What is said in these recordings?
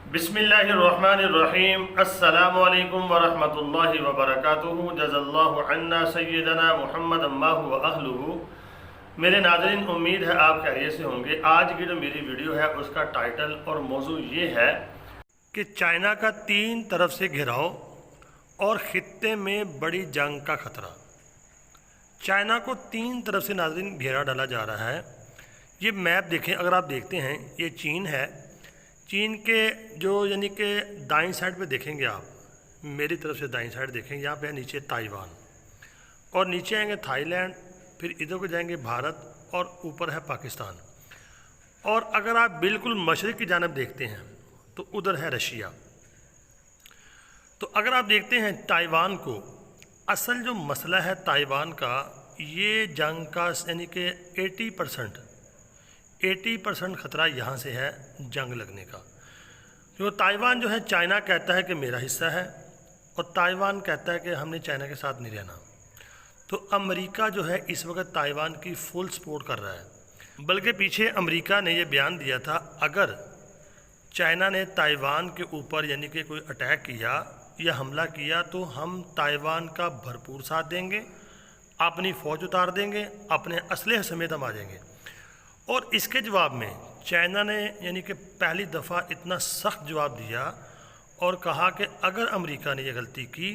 बिस्मिल्लाहिर्रहमानिर्रहीम। अस्सलामु अलैकुम वरहमतुल्लाहि वबरकातुहू। जज़ल्लाहु अन्ना सय्यदना मुहम्मद अम्मा व अहलुहू। मेरे नाज़रीन, उम्मीद है आप खैरियत से होंगे। आज की जो मेरी वीडियो है उसका टाइटल और मौजू ये है कि चाइना का 3 तरफ से घिराव और ख़ित्ते में बड़ी जंग का ख़तरा। चाइना को 3 तरफ से नाज़रीन घेरा डाला जा रहा है। ये मैप देखें, अगर आप देखते हैं ये चीन है। चीन के जो यानी कि दाईं साइड पे देखेंगे आप, मेरी तरफ से दाईं साइड देखेंगे, यहाँ पे है नीचे ताइवान और नीचे आएंगे थाईलैंड, फिर इधर को जाएंगे भारत और ऊपर है पाकिस्तान। और अगर आप बिल्कुल मशरिक़ की जानब देखते हैं तो उधर है रशिया। तो अगर आप देखते हैं ताइवान को, असल जो मसला है ताइवान का, ये जंग का यानी कि 80% ख़तरा यहाँ से है जंग लगने का। क्योंकि ताइवान जो है, चाइना कहता है कि मेरा हिस्सा है और ताइवान कहता है कि हमने चाइना के साथ नहीं रहना। तो अमेरिका जो है इस वक्त ताइवान की फुल सपोर्ट कर रहा है। बल्कि पीछे अमेरिका ने यह बयान दिया था, अगर चाइना ने ताइवान के ऊपर यानी कि कोई अटैक किया या हमला किया तो हम ताइवान का भरपूर साथ देंगे, अपनी फ़ौज उतार देंगे, अपने असलहे समेत हम आ जाएंगे। और इसके जवाब में चाइना ने यानी कि पहली दफ़ा इतना सख्त जवाब दिया और कहा कि अगर अमेरिका ने यह गलती की,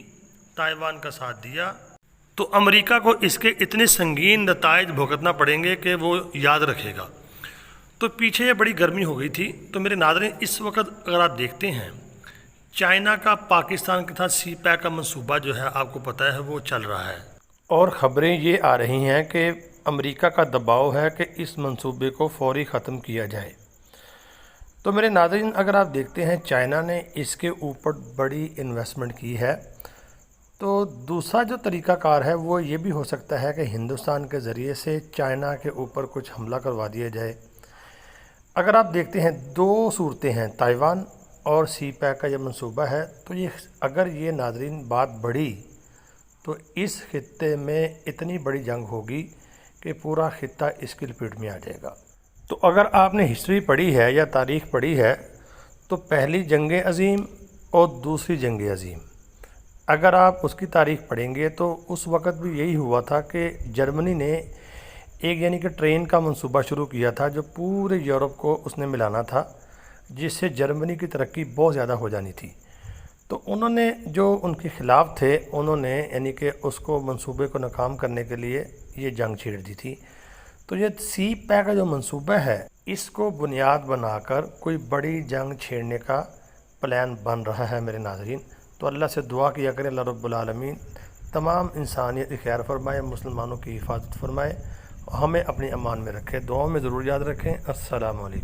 ताइवान का साथ दिया, तो अमेरिका को इसके इतने संगीन नताइज भुगतना पड़ेंगे कि वो याद रखेगा। तो पीछे ये बड़ी गर्मी हो गई थी। तो मेरे नाज़रीन, इस वक्त अगर आप देखते हैं चाइना का पाकिस्तान के साथ सी पैक का मंसूबा जो है, आपको पता है वो चल रहा है। और ख़बरें ये आ रही हैं कि अमेरिका का दबाव है कि इस मंसूबे को फौरी ख़त्म किया जाए। तो मेरे नाज़रीन, अगर आप देखते हैं चाइना ने इसके ऊपर बड़ी इन्वेस्टमेंट की है। तो दूसरा जो तरीक़ाकार है वो ये भी हो सकता है कि हिंदुस्तान के ज़रिए से चाइना के ऊपर कुछ हमला करवा दिया जाए। अगर आप देखते हैं 2 सूरतें हैं, ताइवान और सी पैक का ये मंसूबा है। तो ये अगर ये नाज़रीन बात बढ़ी तो इस खित्ते में इतनी बड़ी जंग होगी कि पूरा खित्ता इसकी लपेट में आ जाएगा। तो अगर आपने हिस्ट्री पढ़ी है या तारीख़ पढ़ी है तो पहली जंग अज़ीम और दूसरी जंग अज़ीम, अगर आप उसकी तारीख़ पढ़ेंगे तो उस वक़्त भी यही हुआ था कि जर्मनी ने एक यानी कि ट्रेन का मंसूबा शुरू किया था जो पूरे यूरोप को उसने मिलाना था, जिससे जर्मनी की तरक्की बहुत ज़्यादा हो जानी थी। तो उन्होंने जो उनके ख़िलाफ़ थे, उन्होंने यानी कि उसको मंसूबे को नाकाम करने के लिए ये जंग छेड़ दी थी। तो ये सी पैक का जो मंसूबा है, इसको बुनियाद बनाकर कोई बड़ी जंग छेड़ने का प्लान बन रहा है मेरे नाज़रीन। तो अल्लाह से दुआ किया करें, अल्लाह रब्बुल आलमीन तमाम इंसानियत की खैर फरमाए, मुसलमानों की हिफाजत फरमाए, हमें अपनी अमान में रखे। दुआओं में ज़रूर याद रखें। अस्सलामु अलैकुम।